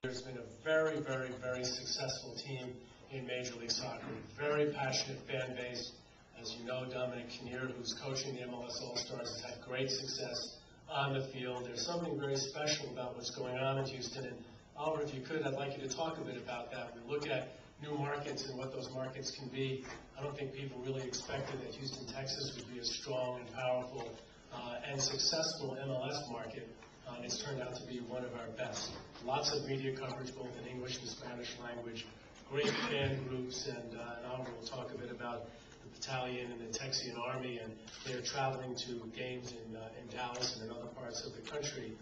There's been a very, very, very successful team in Major League Soccer. Very passionate fan base. As you know, Dominic Kinnear, who's coaching the MLS All-Stars, has had great success on the field. There's something very special about what's going on in Houston. And Oliver, if you could, I'd like you to talk a bit about that. We look at new markets and what those markets can be. I don't think people really expected that Houston, Texas would be a strong and powerful and successful MLS market. It's turned out to be one of our best. Lots of media coverage, both in English and Spanish language, great fan groups, and Oliver will talk a bit about the Battalion and the Texian Army, and they're traveling to games in Dallas and in other parts of the country.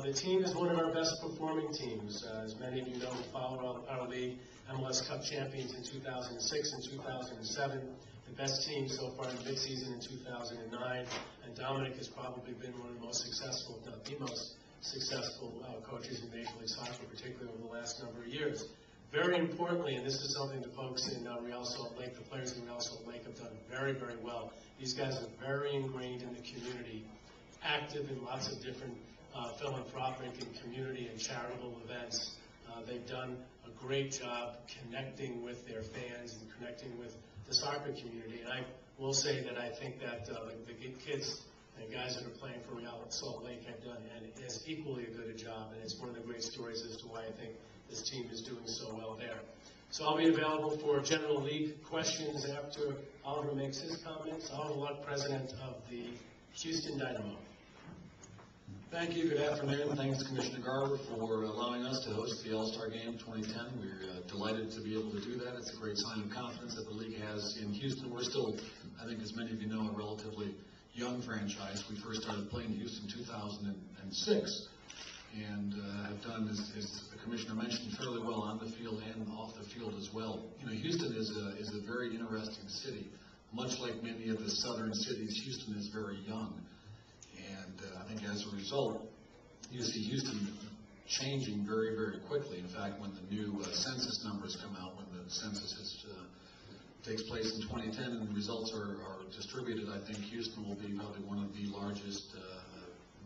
The team is one of our best performing teams. As many of you know, we followed our league, MLS Cup champions in 2006 and 2007. The best team so far in midseason in 2009, and Dominic has probably been one of the most successful, if not the most successful coaches in Major League Soccer, particularly over the last number of years. Very importantly, and this is something the folks in Real Salt Lake, the players in Real Salt Lake have done very, very well. These guys are very ingrained in the community, active in lots of different philanthropic and community and charitable events. They've done a great job connecting with their fans and connecting with the soccer community. And I will say that I think that the kids and guys that are playing for Real Salt Lake have done as equally a good a job, and it's one of the great stories as to why I think this team is doing so well there. So I'll be available for general league questions after Oliver makes his comments. Oliver Luck, president of the Houston Dynamo. Thank you. Good afternoon. Thanks, Commissioner Garber, for allowing us to host the All-Star Game 2010. We're delighted to be able to do that. It's a great sign of confidence that the league has in Houston. We're still, I think, as many of you know, a relatively young franchise. We first started playing in Houston in 2006 and have done, as the Commissioner mentioned, fairly well on the field and off the field as well. You know, Houston is a very interesting city. Much like many of the southern cities, Houston is very young. And I think as a result, you see Houston changing very, very quickly. In fact, when the new census numbers come out, when the census takes place in 2010 and the results are distributed, I think Houston will be probably one of the largest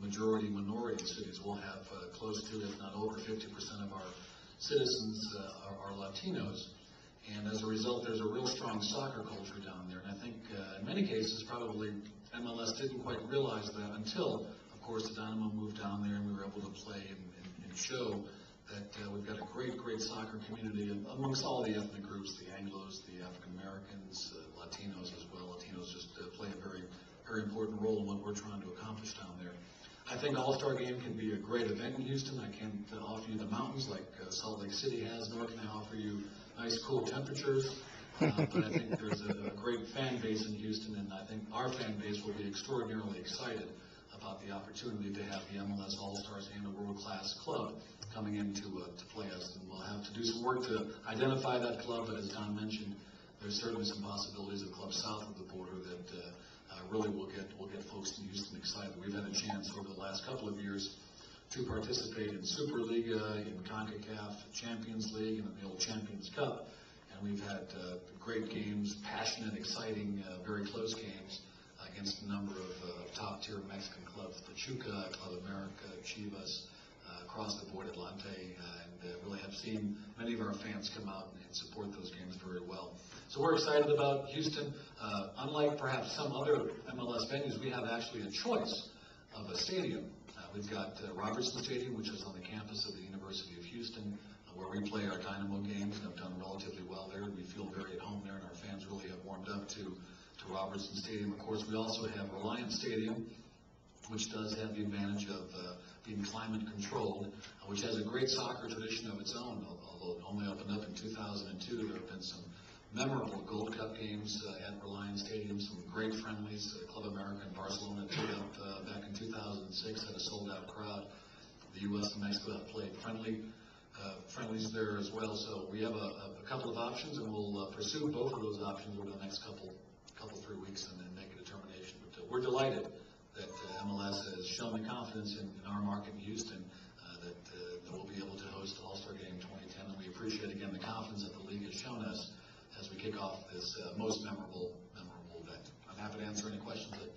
majority-minority cities. We'll have close to, if not over 50% of our citizens are Latinos. And as a result, there's a real strong soccer culture down there. And I think in many cases, probably MLS didn't quite realize that until, of course, the Dynamo moved down there and we were able to play and show that we've got a great, great soccer community amongst all the ethnic groups, the Anglos, the African Americans, Latinos as well. Latinos just play a very, very important role in what we're trying to accomplish down there. I think All-Star Game can be a great event in Houston. I can't offer you the mountains like Salt Lake City has, nor can I offer you nice, cool temperatures. But I think there's a great fan base in Houston, and I think our fan base will be extraordinarily excited about the opportunity to have the MLS All-Stars and a world-class club coming in to play us. And we'll have to do some work to identify that club, but as Don mentioned, there's certainly some possibilities of clubs south of the border that really will get folks in Houston excited. We've had a chance over the last couple of years to participate in Superliga, in CONCACAF Champions League, and in the old Champions Cup. And we've had great games, passionate, exciting, very close games against a number of top-tier Mexican clubs, Pachuca, Club America, Chivas, across the board, Atlante, and really have seen many of our fans come out and support those games very well. So we're excited about Houston. Unlike perhaps some other MLS venues, we have actually a choice of a stadium. We've got Robertson Stadium, which is on the campus of the University of Houston, where we play our Dynamo games and have done relatively well there. We feel very at home there, and our fans really have warmed up to Robertson Stadium. Of course, we also have Reliance Stadium, which does have the advantage of being climate controlled, which has a great soccer tradition of its own, although it only opened up in 2002. There have been some memorable Gold Cup games at Reliance Stadium, some great friendlies. Club America and Barcelona teamed up back in 2006, had a sold-out crowd. The U.S. and Mexico have played friendlies there as well. So we have a couple of options, and we'll pursue both of those options over the next couple 3 weeks and then make a determination. But we're delighted that MLS has shown the confidence in our market in Houston that we'll be able to host the All-Star Game 2010, and we appreciate again the confidence that the league has shown us as we kick off this most memorable event. I'm happy to answer any questions that